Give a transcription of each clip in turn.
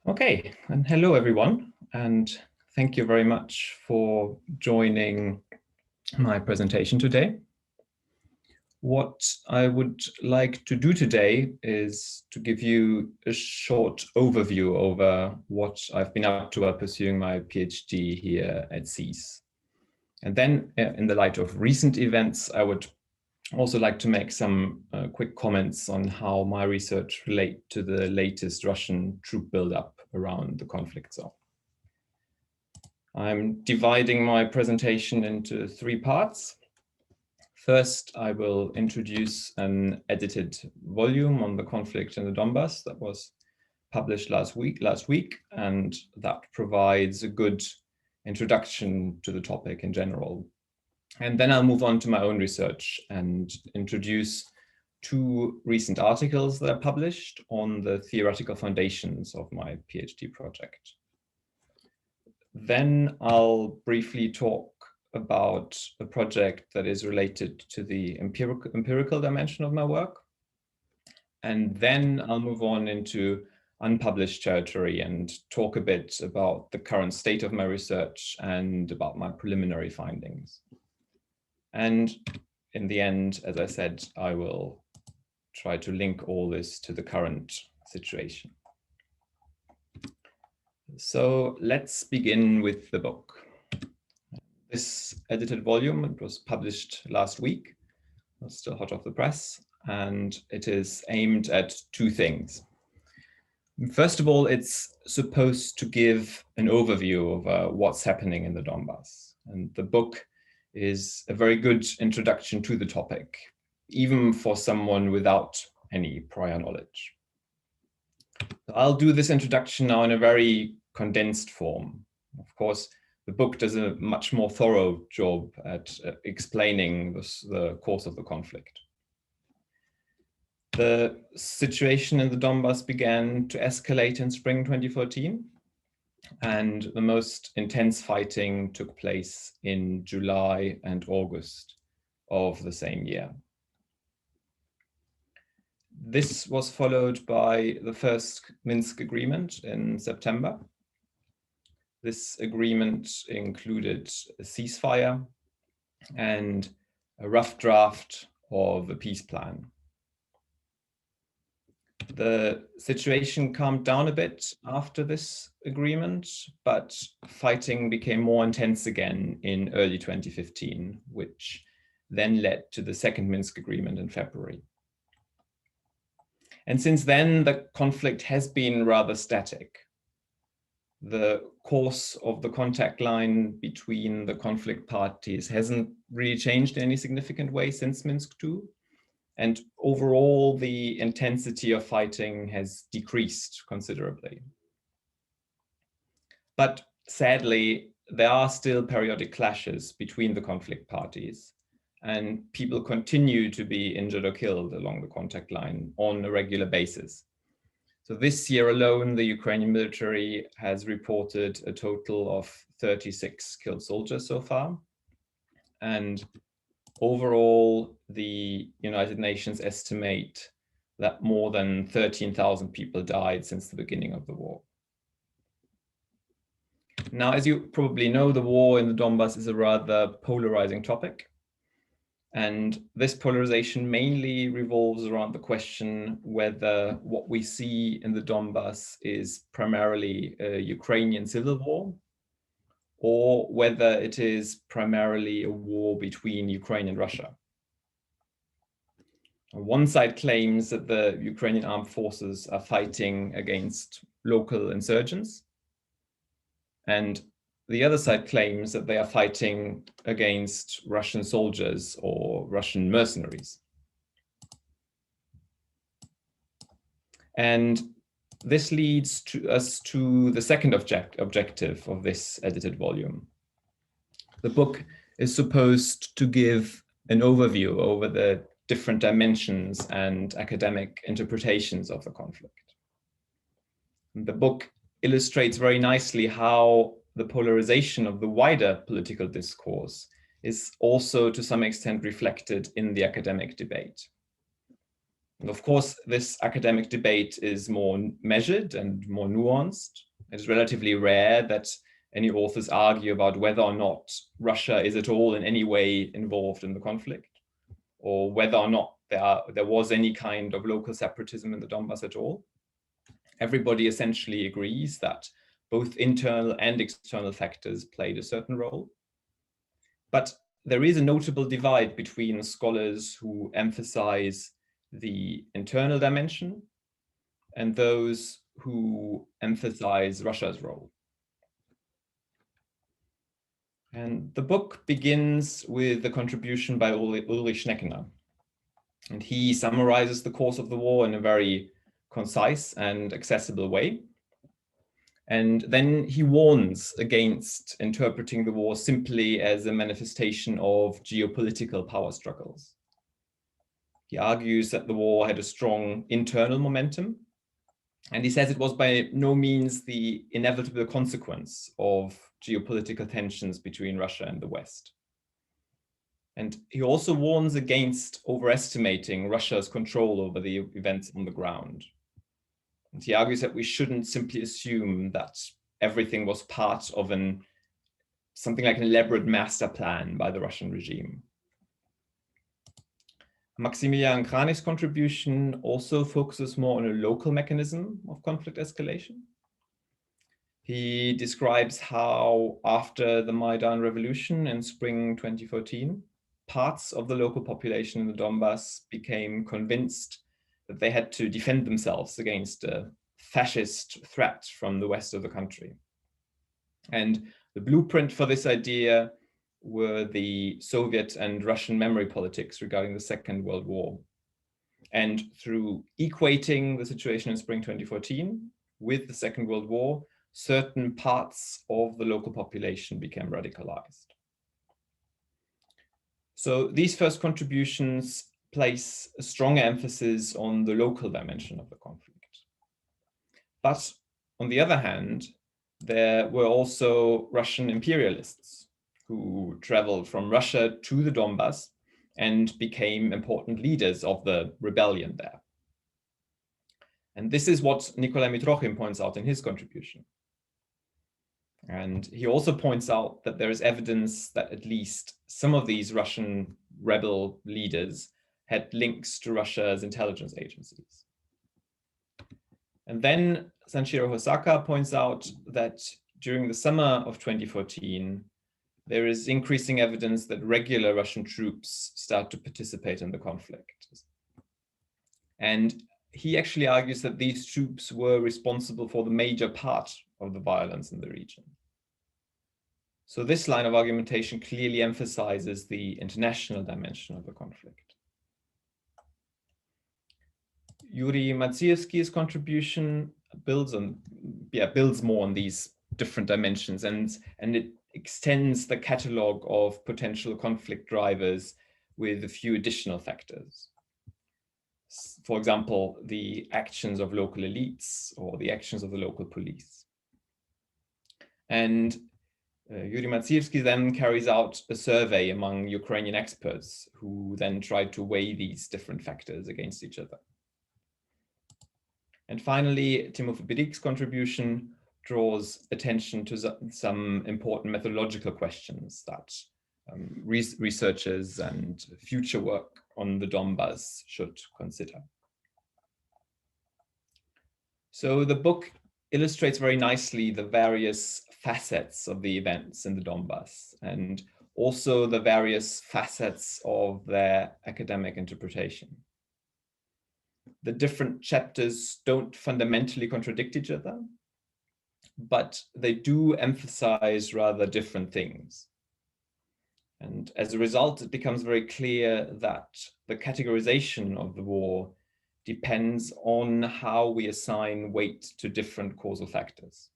Okay, and hello everyone, and thank you very much for joining my presentation today. What I would like to do today is to give you a short overview over what I've been up to while pursuing my PhD here at SSEES. And then in the light of recent events, I would also like to make some quick comments on how my research relates to the latest Russian troop buildup around the conflict zone. I'm dividing my presentation into 3 parts. First, I will introduce an edited volume on the conflict in the Donbas that was published last week, and that provides a good introduction to the topic in general. And then I'll move on to my own research and introduce 2 recent articles that I published on the theoretical foundations of my PhD project. Then I'll briefly talk about a project that is related to the empirical dimension of my work. And then I'll move on into unpublished territory and talk a bit about the current state of my research and about my preliminary findings. And in the end, as I said, I will try to link all this to the current situation. So let's begin with the book. This edited volume, it was published last week, it's still hot off the press, and it is aimed at 2 things. First of all, it's supposed to give an overview of what's happening in the Donbas. And the book is a very good introduction to the topic, even for someone without any prior knowledge. I'll do this introduction now in a very condensed form. Of course, the book does a much more thorough job at explaining the course of the conflict. The situation in the Donbas began to escalate in spring 2014. And the most intense fighting took place in July and August of the same year. This was followed by the first Minsk agreement in September. This agreement included a ceasefire and a rough draft of a peace plan. The situation calmed down a bit after this agreement, but fighting became more intense again in early 2015, which then led to the second Minsk agreement in February. And since then, the conflict has been rather static. The course of the contact line between the conflict parties hasn't really changed in any significant way since Minsk II. And overall, the intensity of fighting has decreased considerably. But sadly, there are still periodic clashes between the conflict parties, and people continue to be injured or killed along the contact line on a regular basis. So this year alone, the Ukrainian military has reported a total of 36 killed soldiers so far. And overall, the United Nations estimate that more than 13,000 people died since the beginning of the war. Now, as you probably know, the war in the Donbas is a rather polarizing topic. And this polarization mainly revolves around the question whether what we see in the Donbas is primarily a Ukrainian civil war, or whether it is primarily a war between Ukraine and Russia. One side claims that the Ukrainian armed forces are fighting against local insurgents, and the other side claims that they are fighting against Russian soldiers or Russian mercenaries. And this leads us to the second objective of this edited volume. The book is supposed to give an overview over the different dimensions and academic interpretations of the conflict. The book illustrates very nicely how the polarization of the wider political discourse is also to some extent reflected in the academic debate. And of course, this academic debate is more measured and more nuanced. It is relatively rare that any authors argue about whether or not Russia is at all in any way involved in the conflict, or whether or not there was any kind of local separatism in the Donbas at all. Everybody essentially agrees that both internal and external factors played a certain role. But there is a notable divide between scholars who emphasize the internal dimension and those who emphasize Russia's role. And the book begins with the contribution by Ulrich Schneckener. And he summarizes the course of the war in a very concise and accessible way. And then he warns against interpreting the war simply as a manifestation of geopolitical power struggles. He argues that the war had a strong internal momentum, and he says it was by no means the inevitable consequence of geopolitical tensions between Russia and the West. And he also warns against overestimating Russia's control over the events on the ground. And he argues that we shouldn't simply assume that everything was part of something like an elaborate master plan by the Russian regime. Maximilian Kranich's contribution also focuses more on a local mechanism of conflict escalation. He describes how, after the Maidan revolution in spring 2014, parts of the local population in the Donbas became convinced that they had to defend themselves against a fascist threat from the west of the country. And the blueprint for this idea were the Soviet and Russian memory politics regarding the Second World War. And through equating the situation in spring 2014 with the Second World War, certain parts of the local population became radicalized. So these first contributions place a strong emphasis on the local dimension of the conflict. But on the other hand, there were also Russian imperialists who traveled from Russia to the Donbas and became important leaders of the rebellion there. And this is what Nikolai Mitrokhin points out in his contribution. And he also points out that there is evidence that at least some of these Russian rebel leaders had links to Russia's intelligence agencies. And then Sanshiro Hosaka points out that during the summer of 2014, there is increasing evidence that regular Russian troops start to participate in the conflict. And he actually argues that these troops were responsible for the major part of the violence in the region. So this line of argumentation clearly emphasizes the international dimension of the conflict. Yuri Maciejewski's contribution builds more on these different dimensions, and it extends the catalog of potential conflict drivers with a few additional factors. For example, the actions of local elites or the actions of the local police. And Yuri Maciejewski then carries out a survey among Ukrainian experts who then tried to weigh these different factors against each other. And finally, Timofey Birik's contribution draws attention to some important methodological questions that researchers and future work on the Donbas should consider. So the book illustrates very nicely the various facets of the events in the Donbas and also the various facets of their academic interpretation. The different chapters don't fundamentally contradict each other, but they do emphasize rather different things. And as a result, it becomes very clear that the categorization of the war depends on how we assign weight to different causal factors.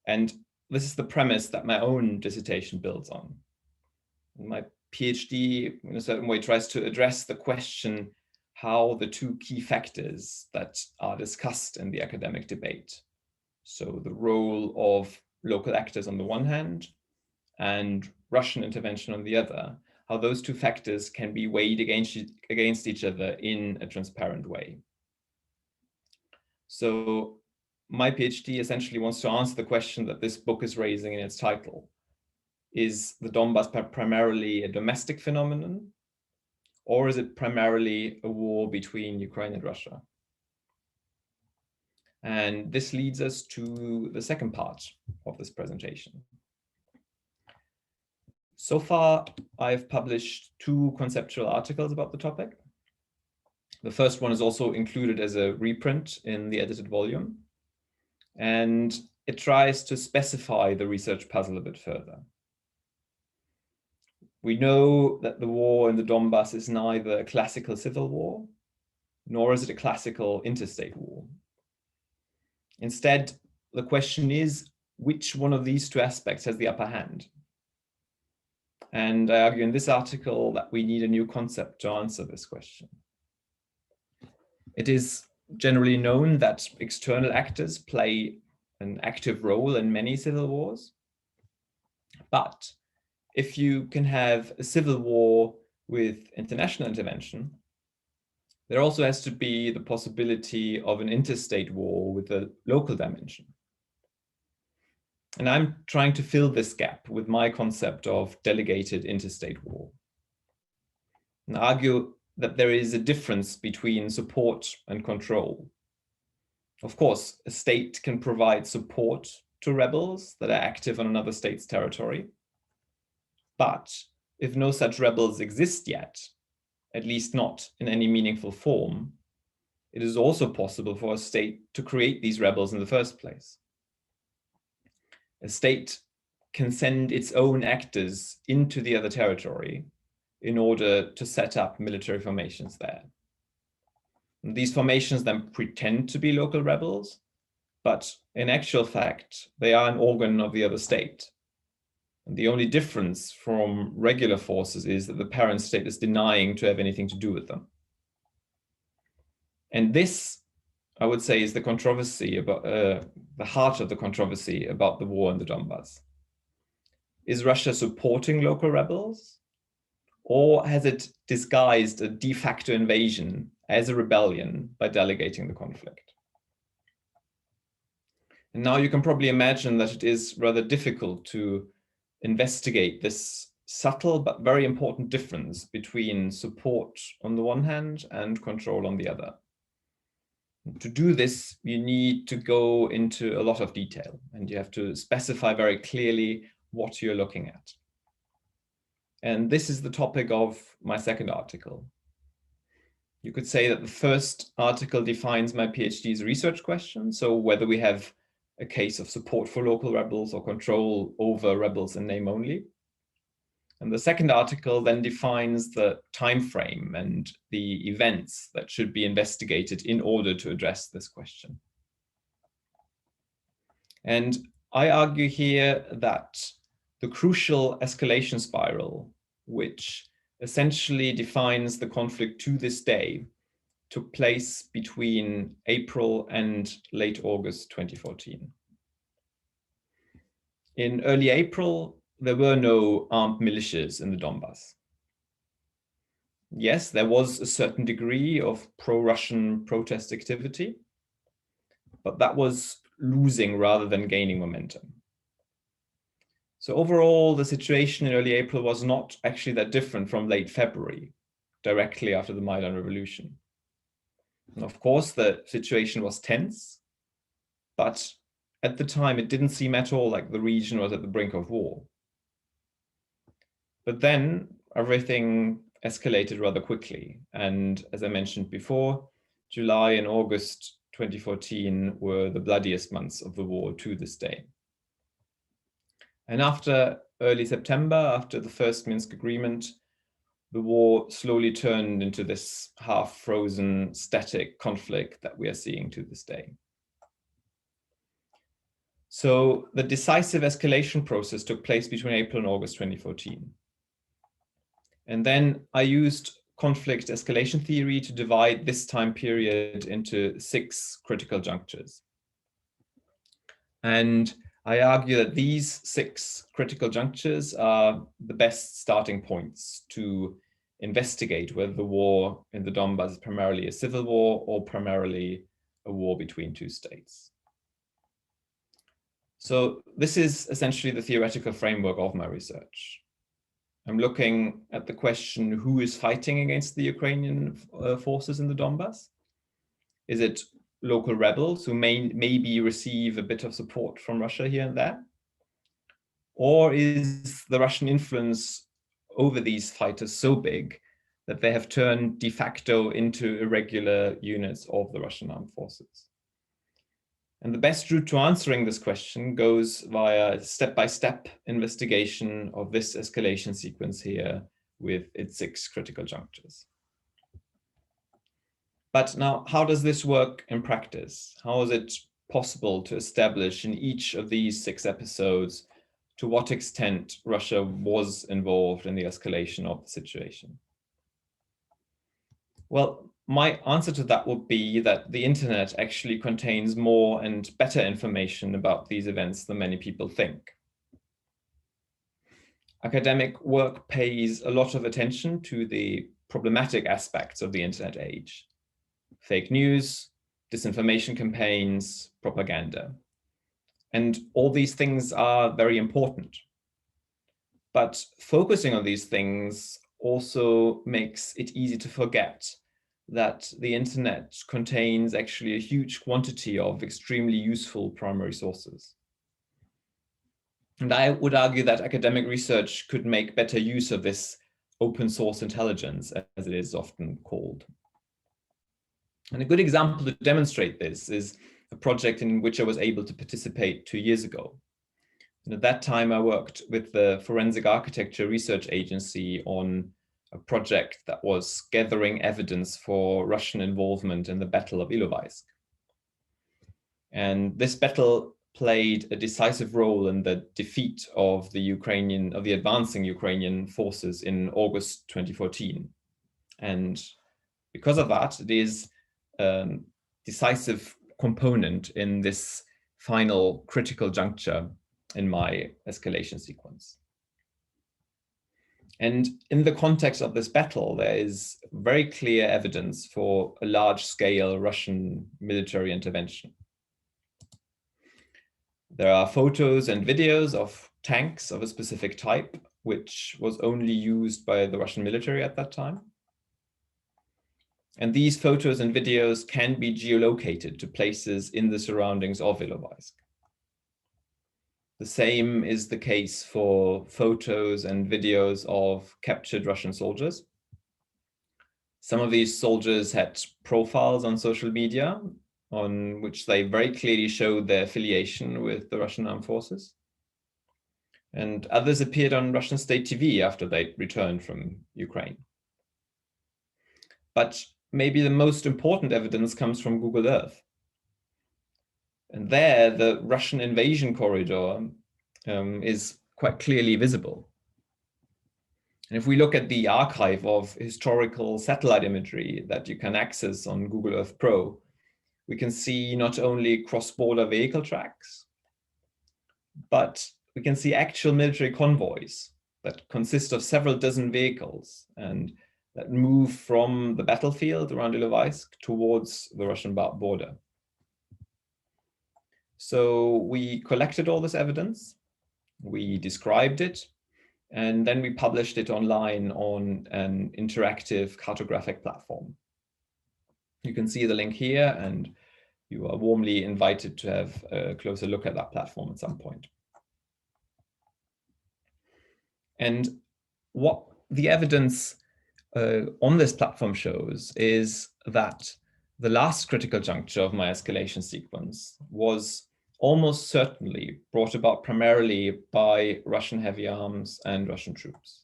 And this is the premise that my own dissertation builds on. My PhD, in a certain way, tries to address the question how the two key factors that are discussed in the academic debate, so the role of local actors on the one hand and Russian intervention on the other, how those two factors can be weighed against each other in a transparent way. So my PhD essentially wants to answer the question that this book is raising in its title. Is the Donbas primarily a domestic phenomenon, or is it primarily a war between Ukraine and Russia? And this leads us to the second part of this presentation. So far, I've published 2 conceptual articles about the topic. The first one is also included as a reprint in the edited volume, and it tries to specify the research puzzle a bit further. We know that the war in the Donbas is neither a classical civil war, nor is it a classical interstate war. Instead, the question is, which one of these 2 aspects has the upper hand? And I argue in this article that we need a new concept to answer this question. It is generally known that external actors play an active role in many civil wars. But if you can have a civil war with international intervention, there also has to be the possibility of an interstate war with a local dimension. And I'm trying to fill this gap with my concept of delegated interstate war, and argue that there is a difference between support and control. Of course, a state can provide support to rebels that are active on another state's territory. But if no such rebels exist yet, at least not in any meaningful form, it is also possible for a state to create these rebels in the first place. A state can send its own actors into the other territory in order to set up military formations there. And these formations then pretend to be local rebels, but in actual fact, they are an organ of the other state. And the only difference from regular forces is that the parent state is denying to have anything to do with them. And this, I would say, is the controversy about the heart of the controversy about the war in the Donbas. Is Russia supporting local rebels, or has it disguised a de facto invasion as a rebellion by delegating the conflict? And now you can probably imagine that it is rather difficult to investigate this subtle but very important difference between support on the one hand and control on the other. To do this, you need to go into a lot of detail, and you have to specify very clearly what you're looking at. And this is the topic of my second article. You could say that the first article defines my PhD's research question, so whether we have a case of support for local rebels or control over rebels in name only. And the second article then defines the time frame and the events that should be investigated in order to address this question. And I argue here that the crucial escalation spiral, which essentially defines the conflict to this day, took place between April and late August 2014. In early April, there were no armed militias in the Donbas. Yes, there was a certain degree of pro-Russian protest activity, but that was losing rather than gaining momentum. So overall, the situation in early April was not actually that different from late February, directly after the Maidan Revolution. And of course, the situation was tense, but at the time, it didn't seem at all like the region was at the brink of war. But then everything escalated rather quickly. And as I mentioned before, July and August 2014 were the bloodiest months of the war to this day. And after early September, after the first Minsk agreement, the war slowly turned into this half-frozen, static conflict that we are seeing to this day. So the decisive escalation process took place between April and August 2014. And then I used conflict escalation theory to divide this time period into 6 critical junctures. And I argue that these 6 critical junctures are the best starting points to investigate whether the war in the Donbas is primarily a civil war or primarily a war between 2 states. So this is essentially the theoretical framework of my research. I'm looking at the question, who is fighting against the Ukrainian forces in the Donbas? Is it local rebels who maybe receive a bit of support from Russia here and there? Or is the Russian influence over these fighters so big that they have turned de facto into irregular units of the Russian armed forces? And the best route to answering this question goes via step-by-step investigation of this escalation sequence here with its 6 critical junctures. But now, how does this work in practice? How is it possible to establish in each of these 6 episodes to what extent Russia was involved in the escalation of the situation? Well, my answer to that would be that the internet actually contains more and better information about these events than many people think. Academic work pays a lot of attention to the problematic aspects of the internet age: fake news, disinformation campaigns, propaganda. And all these things are very important. But focusing on these things also makes it easy to forget that the internet contains actually a huge quantity of extremely useful primary sources. And I would argue that academic research could make better use of this open source intelligence, as it is often called. And a good example to demonstrate this is a project in which I was able to participate 2 years ago. And at that time, I worked with the Forensic Architecture Research Agency on a project that was gathering evidence for Russian involvement in the Battle of Ilovaisk. And this battle played a decisive role in the defeat of the advancing Ukrainian forces in August 2014. And because of that, it is a decisive component in this final critical juncture in my escalation sequence. And in the context of this battle, there is very clear evidence for a large-scale Russian military intervention. There are photos and videos of tanks of a specific type, which was only used by the Russian military at that time. And these photos and videos can be geolocated to places in the surroundings of Ilovaisk. The same is the case for photos and videos of captured Russian soldiers. Some of these soldiers had profiles on social media on which they very clearly showed their affiliation with the Russian armed forces. And others appeared on Russian state TV after they returned from Ukraine. But maybe the most important evidence comes from Google Earth. And there, the Russian invasion corridor is quite clearly visible. And if we look at the archive of historical satellite imagery that you can access on Google Earth Pro, we can see not only cross-border vehicle tracks, but we can see actual military convoys that consist of several dozen vehicles and that move from the battlefield around Ilovaisk towards the Russian border. So we collected all this evidence, we described it, and then we published it online on an interactive cartographic platform. You can see the link here, and you are warmly invited to have a closer look at that platform at some point. And what the evidence on this platform shows is that the last critical juncture of my escalation sequence was almost certainly brought about primarily by Russian heavy arms and Russian troops.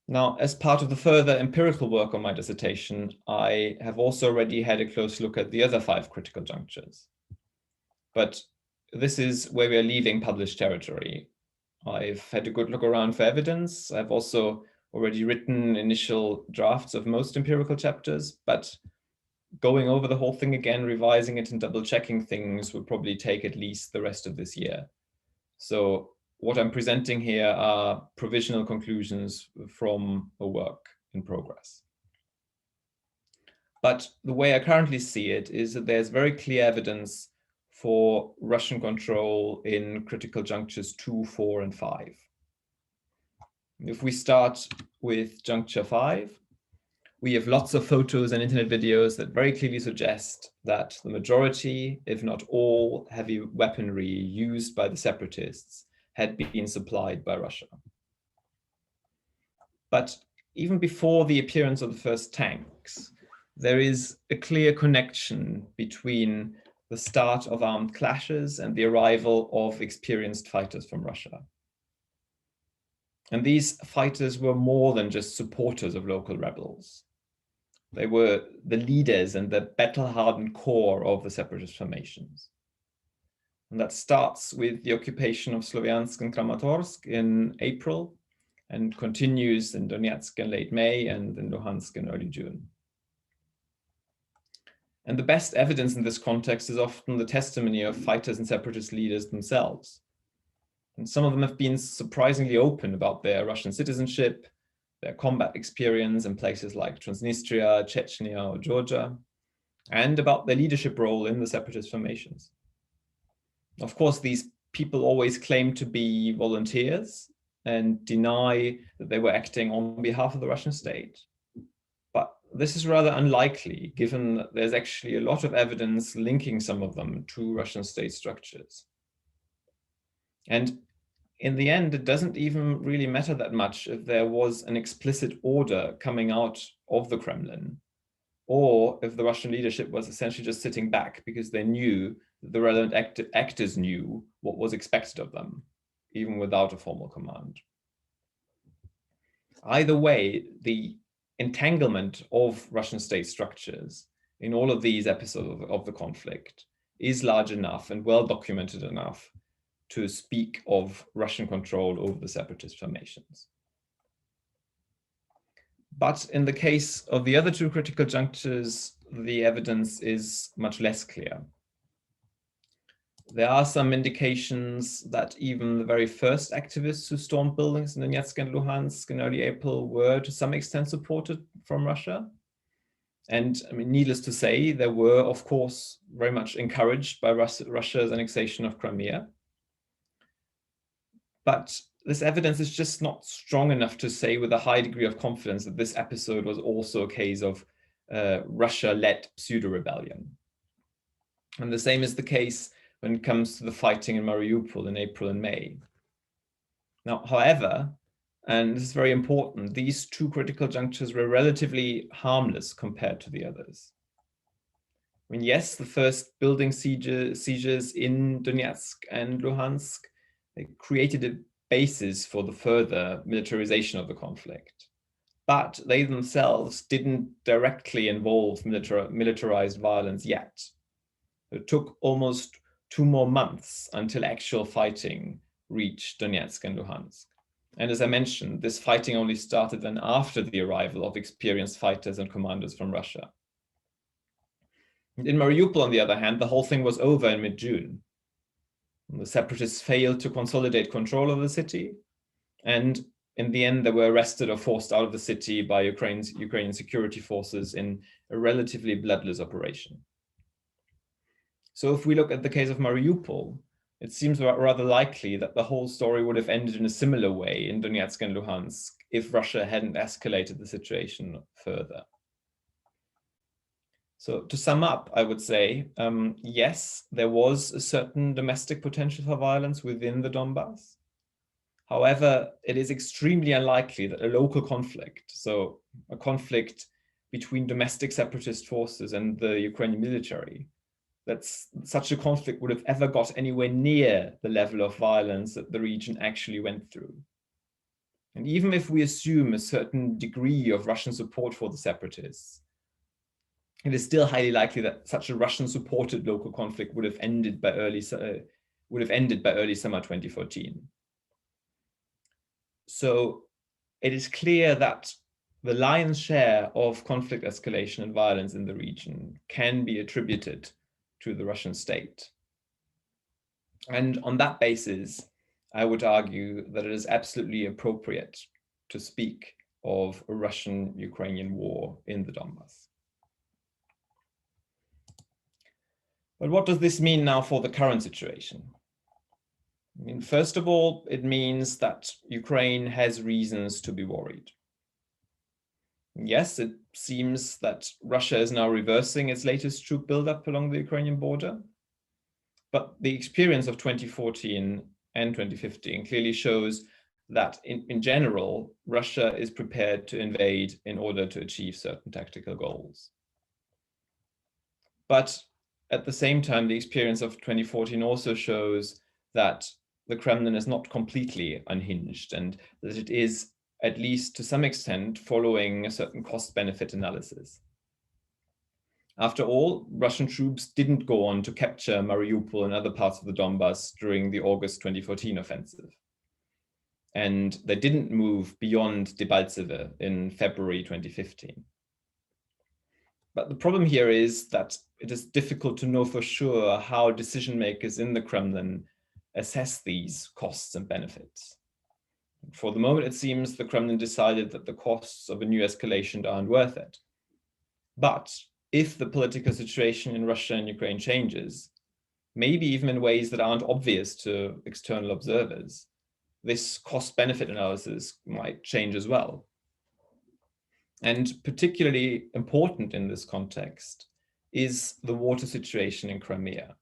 Now, as part of the further empirical work on my dissertation, I have also already had a close look at the other 5 critical junctures. But this is where we are leaving published territory. I've had a good look around for evidence. I've also already written initial drafts of most empirical chapters, but going over the whole thing again, revising it and double checking things will probably take at least the rest of this year. So what I'm presenting here are provisional conclusions from a work in progress. But the way I currently see it is that there's very clear evidence for Russian control in critical junctures 2, 4, and 5. If we start with juncture 5, we have lots of photos and internet videos that very clearly suggest that the majority, if not all, heavy weaponry used by the separatists had been supplied by Russia. But even before the appearance of the first tanks, there is a clear connection between the start of armed clashes and the arrival of experienced fighters from Russia. And these fighters were more than just supporters of local rebels. They were the leaders and the battle-hardened core of the separatist formations. And that starts with the occupation of Sloviansk and Kramatorsk in April and continues in Donetsk in late May and in Luhansk in early June. And the best evidence in this context is often the testimony of fighters and separatist leaders themselves. And some of them have been surprisingly open about their Russian citizenship, their combat experience in places like Transnistria, Chechnya, or Georgia, and about their leadership role in the separatist formations. Of course, these people always claim to be volunteers and deny that they were acting on behalf of the Russian state. But this is rather unlikely, given that there's actually a lot of evidence linking some of them to Russian state structures. And in the end, it doesn't even really matter that much if there was an explicit order coming out of the Kremlin, or if the Russian leadership was essentially just sitting back because they knew that the relevant actors knew what was expected of them, even without a formal command. Either way, the entanglement of Russian state structures in all of these episodes of the conflict is large enough and well documented enough to speak of Russian control over the separatist formations. But in the case of the other two critical junctures, the evidence is much less clear. There are some indications that even the very first activists who stormed buildings in Donetsk and Luhansk in early April were to some extent supported from Russia. And I mean, needless to say, they were, of course, very much encouraged by Russia's annexation of Crimea. But this evidence is just not strong enough to say with a high degree of confidence that this episode was also a case of Russia-led pseudo-rebellion. And the same is the case when it comes to the fighting in Mariupol in April and May. Now, however, and this is very important, these two critical junctures were relatively harmless compared to the others. I mean, yes, the first building seizures in Donetsk and Luhansk, they created a basis for the further militarization of the conflict. But they themselves didn't directly involve militarized violence yet. It took almost 2 more months until actual fighting reached Donetsk and Luhansk. And as I mentioned, this fighting only started then after the arrival of experienced fighters and commanders from Russia. In Mariupol, on the other hand, the whole thing was over in mid-June. The separatists failed to consolidate control of the city, and in the end, they were arrested or forced out of the city by Ukrainian security forces in a relatively bloodless operation. So if we look at the case of Mariupol, it seems rather likely that the whole story would have ended in a similar way in Donetsk and Luhansk if Russia hadn't escalated the situation further. So to sum up, I would say, yes, there was a certain domestic potential for violence within the Donbas. However, it is extremely unlikely that a local conflict, so a conflict between domestic separatist forces and the Ukrainian military, that such a conflict would have ever got anywhere near the level of violence that the region actually went through. And even if we assume a certain degree of Russian support for the separatists, it is still highly likely that such a Russian-supported local conflict would have ended by early summer 2014. So it is clear that the lion's share of conflict escalation and violence in the region can be attributed to the Russian state. And on that basis, I would argue that it is absolutely appropriate to speak of a Russian-Ukrainian war in the Donbas. But what does this mean now for the current situation? I mean, first of all, it means that Ukraine has reasons to be worried. Yes, it seems that Russia is now reversing its latest troop buildup along the Ukrainian border. But the experience of 2014 and 2015 clearly shows that in general, Russia is prepared to invade in order to achieve certain tactical goals. But at the same time, the experience of 2014 also shows that the Kremlin is not completely unhinged and that it is, at least to some extent, following a certain cost-benefit analysis. After all, Russian troops didn't go on to capture Mariupol and other parts of the Donbas during the August 2014 offensive. And they didn't move beyond Debaltseve in February 2015. But the problem here is that it is difficult to know for sure how decision makers in the Kremlin assess these costs and benefits. For the moment, it seems the Kremlin decided that the costs of a new escalation aren't worth it. But if the political situation in Russia and Ukraine changes, maybe even in ways that aren't obvious to external observers, this cost-benefit analysis might change as well. And particularly important in this context is the water situation in Crimea.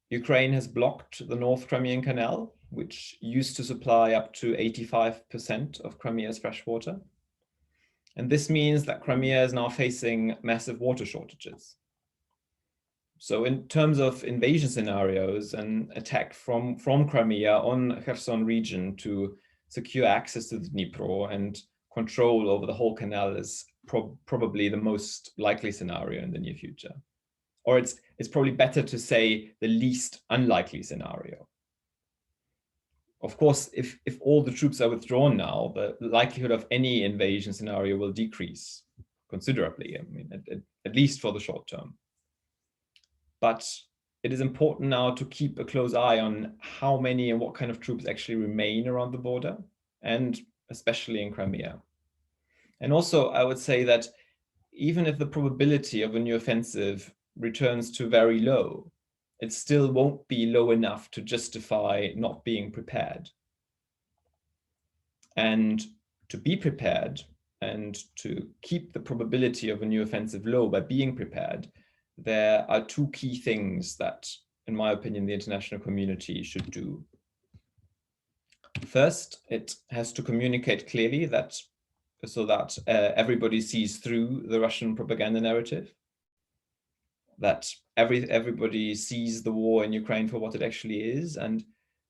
Ukraine has blocked the North Crimean Canal, which used to supply up to 85% of Crimea's fresh water. And this means that Crimea is now facing massive water shortages. So in terms of invasion scenarios, an attack from Crimea on Kherson region to secure access to the Dnipro and control over the whole canal is probably the most likely scenario in the near future. Or it's probably better to say the least unlikely scenario. Of course, if all the troops are withdrawn now, the likelihood of any invasion scenario will decrease considerably, I mean, at least for the short term. But it is important now to keep a close eye on how many and what kind of troops actually remain around the border, and especially in Crimea. And also, I would say that even if the probability of a new offensive returns to very low, it still won't be low enough to justify not being prepared. And to be prepared and to keep the probability of a new offensive low by being prepared, there are two key things that, in my opinion, the international community should do. First, it has to communicate clearly so that everybody sees through the Russian propaganda narrative, that everybody sees the war in Ukraine for what it actually is, and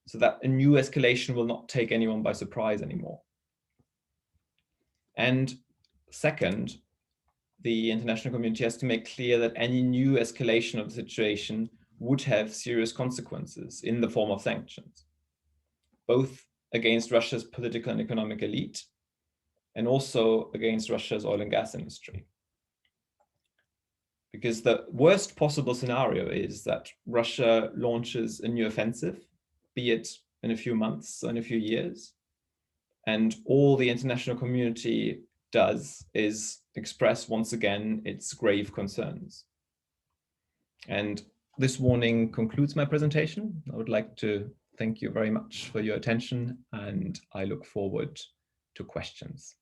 so that a new escalation will not take anyone by surprise anymore. And second, the international community has to make clear that any new escalation of the situation would have serious consequences in the form of sanctions, both against Russia's political and economic elite, and also against Russia's oil and gas industry. Because the worst possible scenario is that Russia launches a new offensive, be it in a few months or in a few years, and all the international community does is express once again its grave concerns. And this warning concludes my presentation. I would like to thank you very much for your attention, and I look forward to questions.